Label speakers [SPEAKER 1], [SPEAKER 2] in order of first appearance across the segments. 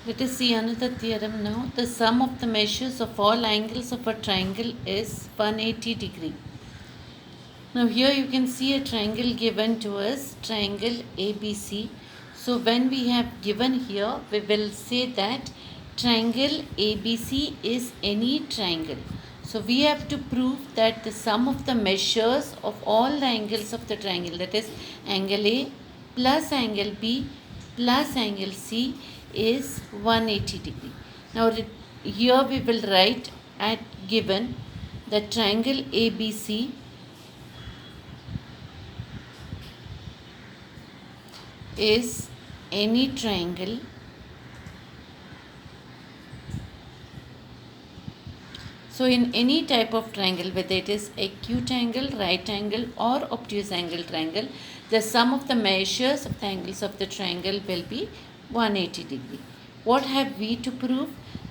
[SPEAKER 1] Let us see another theorem now. The sum of the measures of all angles of a triangle is 180 degree. Now here you can see a triangle given to us, triangle ABC. So when we have given here, we will say that triangle ABC is any triangle. So we have to prove that the sum of the measures of all the angles of the triangle, that is angle A plus angle B plus angle C, is 180 degree. Now here we will write at given that triangle ABC is any triangle so in any type of triangle, whether it is acute angle, right angle or obtuse angle triangle, the sum of the measures of the angles of the triangle will be 180 degree. What have we to prove?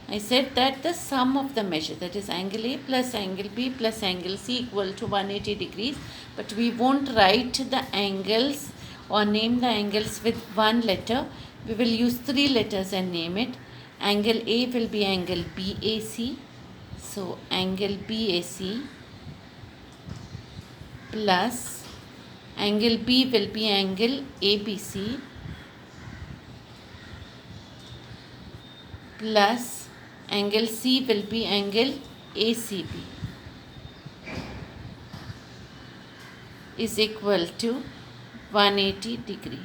[SPEAKER 1] I said that the sum of the measure, that is angle A plus angle B plus angle C, equal to 180 degrees, but we won't write the angles or name the angles with one letter. We will use three letters and name it. Angle A will be angle BAC. So angle BAC plus angle B will be angle ABC plus angle C will be angle ACB is equal to 180 degree.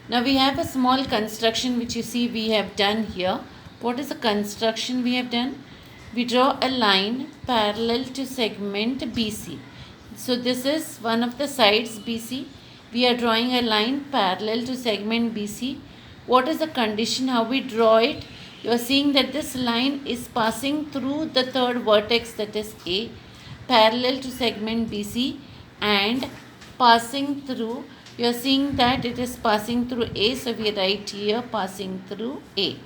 [SPEAKER 1] Now we have a small construction which you see we have done here. What is the construction we have done? We draw a line parallel to segment BC. So this is one of the sides BC. We are drawing a line parallel to segment BC. What is the condition? How we draw it? You are seeing that this line is passing through the third vertex, that is A, parallel to segment BC, and passing through, you are seeing that it is passing through A, so we write here passing through A.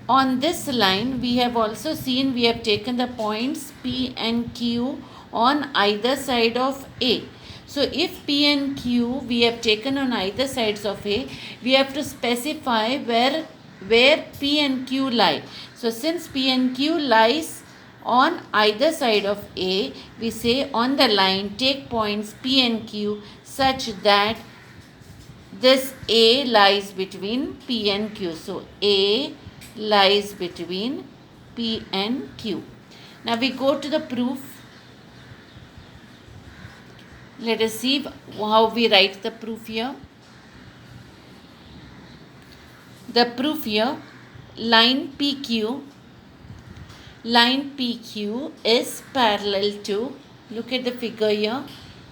[SPEAKER 1] On this line, we have also seen we have taken the points P and Q on either side of A. So if P and Q we have taken on either sides of A, we have to specify where P and Q lie. So since P and Q lies on either side of A, we say on the line take points P and Q such that this A lies between P and Q. So A lies between P and Q. Now we go to the proof. Let us see how we write the proof here. The proof here, line PQ is parallel to, look at the figure here,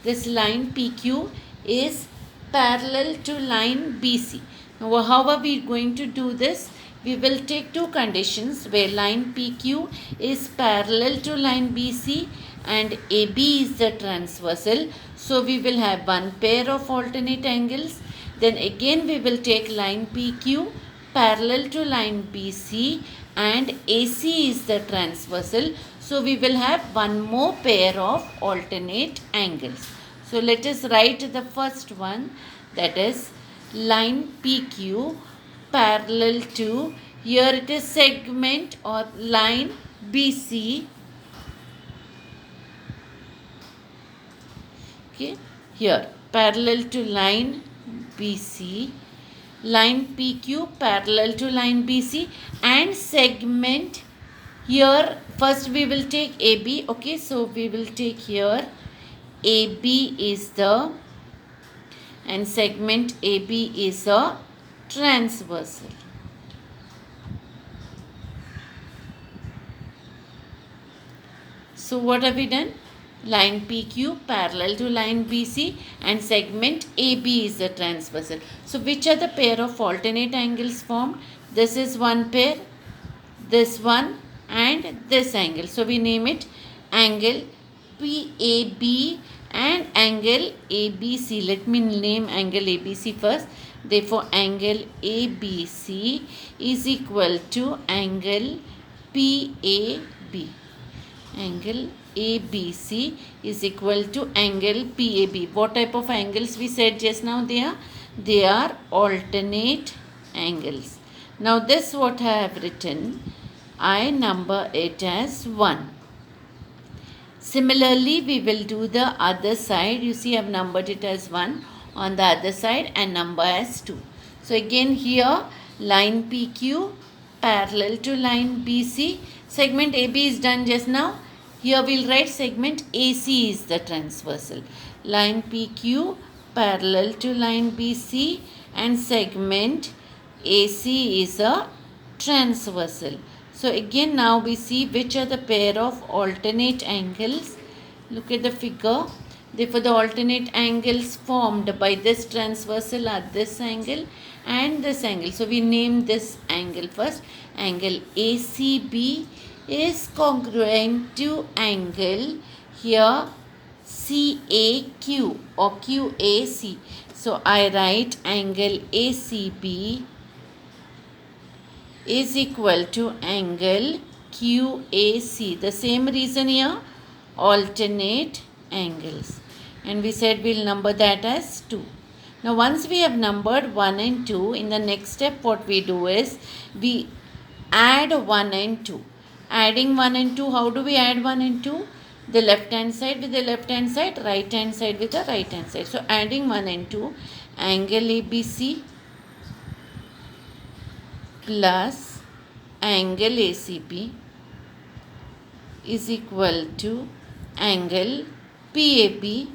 [SPEAKER 1] this line PQ is parallel to line BC. Now how are we going to do this? We will take two conditions where line PQ is parallel to line BC and AB is the transversal. So we will have one pair of alternate angles. Then again we will take line PQ parallel to line BC and AC is the transversal. So we will have one more pair of alternate angles. So let us write the first one, that is line PQ parallel to, here it is segment or line BC. Okay, here parallel to line BC, line PQ parallel to line BC, and segment here first we will take AB. Okay, so we will take here AB is the, and segment AB is a transversal. So what have we done? Line PQ parallel to line BC and segment AB is the transversal. So which are the pair of alternate angles formed? This is one pair, this one and this angle. So we name it angle PAB and angle ABC. Let me name angle ABC first. Therefore angle ABC is equal to angle PAB. Angle ABC is equal to angle PAB. What type of angles we said just now? They are alternate angles. Now this what I have written, I number it as 1. Similarly, we will do the other side. You see I have numbered it as 1 on the other side and number as 2. So again here line PQ parallel to line BC. Segment AB is done just now. Here we'll write segment AC is the transversal. Line PQ parallel to line BC and segment AC is a transversal. So again now we see which are the pair of alternate angles. Look at the figure. Therefore the alternate angles formed by this transversal are this angle and this angle. So we name this angle first. Angle ACB is congruent to angle here CAQ or QAC. So I write angle ACB is equal to angle QAC. The same reason here, alternate angles. And we said we'll number that as 2. Now once we have numbered 1 and 2, in the next step what we do is we add 1 and 2. Adding 1 and 2, how do we add 1 and 2? The left hand side with the left hand side, right hand side with the right hand side. So adding 1 and 2, angle ABC plus angle ACB is equal to angle PAB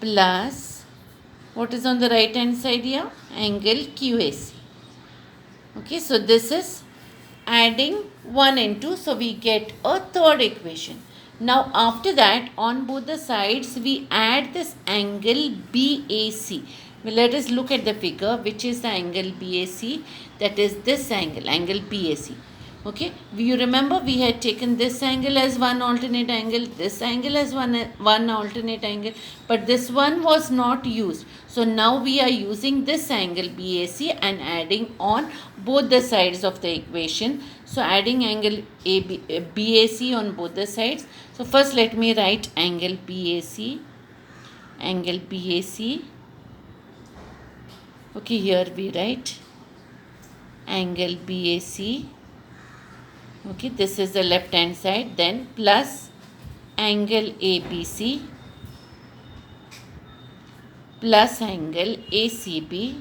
[SPEAKER 1] plus what is on the right hand side here? Angle QAC. Okay, so this is adding 1 and 2, so we get a third equation. Now after that on both the sides we add this angle BAC. Well, let us look at the figure, which is the angle BAC, that is this angle, angle BAC. Okay, you remember we had taken this angle as one alternate angle, this angle as one alternate angle, but this one was not used. So now we are using this angle BAC and adding on both the sides of the equation. So adding angle BAC on both the sides. So first let me write angle BAC. Okay, here we write angle BAC. Okay, this is the left hand side, then plus angle ABC plus angle ACB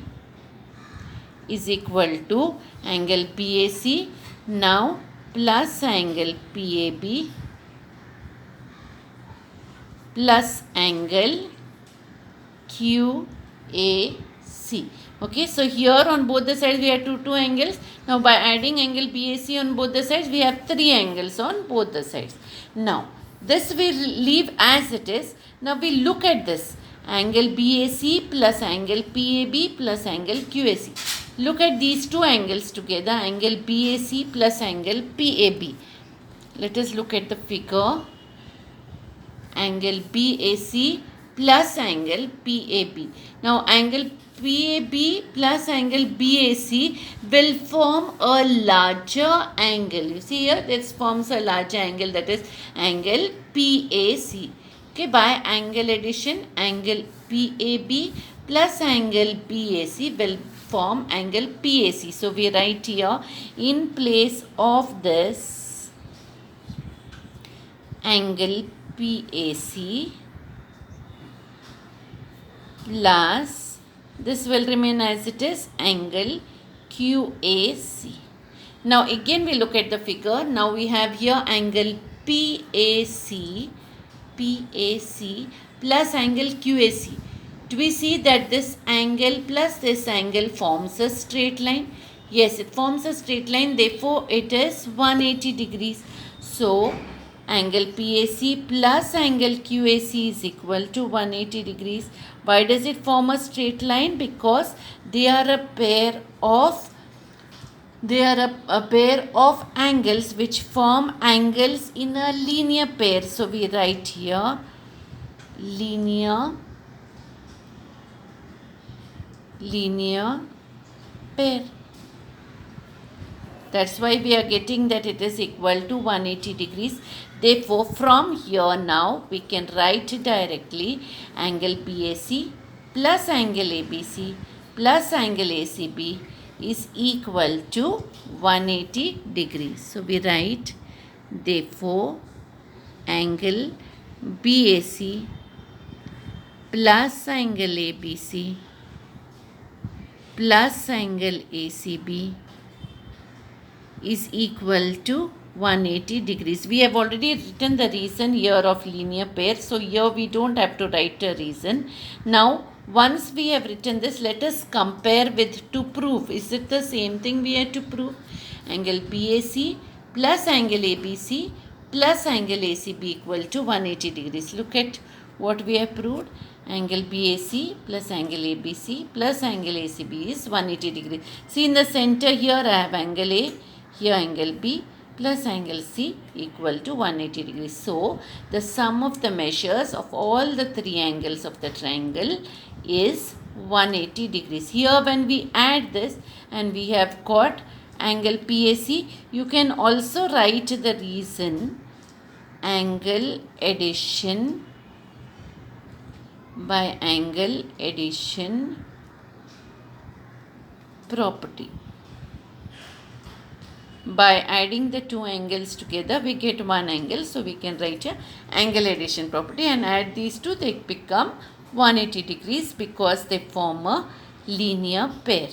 [SPEAKER 1] is equal to angle BAC now plus angle PAB plus angle QAC. Okay, so here on both the sides we have two angles. Now by adding angle BAC on both the sides we have 3 angles on both the sides. Now this we leave as it is. Now we look at this angle BAC plus angle PAB plus angle QAC. Look at these two angles together, angle BAC plus angle PAB. Let us look at the figure. Angle BAC plus angle PAB. Now angle PAB plus angle BAC will form a larger angle. You see here, this forms a larger angle, that is angle PAC. Okay, by angle addition, angle PAB plus angle BAC will form angle PAC. So we write here in place of this angle PAC plus this will remain as it is, angle QAC. Now again we look at the figure. Now we have here angle PAC plus angle QAC. Do we see that this angle plus this angle forms a straight line? Yes, it forms a straight line. Therefore, it is 180 degrees. So, angle PAC plus angle QAC is equal to 180 degrees. Why does it form a straight line? Because they are a pair of angles which form angles in a linear pair. So we write here linear pair. That's why we are getting that it is equal to 180 degrees. Therefore, from here now we can write directly angle BAC plus angle ABC plus angle ACB is equal to 180 degrees. So we write, therefore angle BAC plus angle ABC plus angle ACB is equal to 180 degrees. We have already written the reason here of linear pair, so here we don't have to write a reason. Now once we have written this, let us compare with to prove. Is it the same thing we had to prove? Angle BAC plus angle ABC plus angle ACB equal to 180 degrees. Look at what we have proved. Angle BAC plus angle ABC plus angle ACB is 180 degrees. See, in the center here I have angle A, here angle B plus angle C equal to 180 degrees. So the sum of the measures of all the three angles of the triangle is 180 degrees. Here when we add this and we have got angle PAC, you can also write the reason angle addition by angle addition property. By adding the two angles together, we get one angle. So we can write a angle addition property and add these two, they become 180 degrees because they form a linear pair.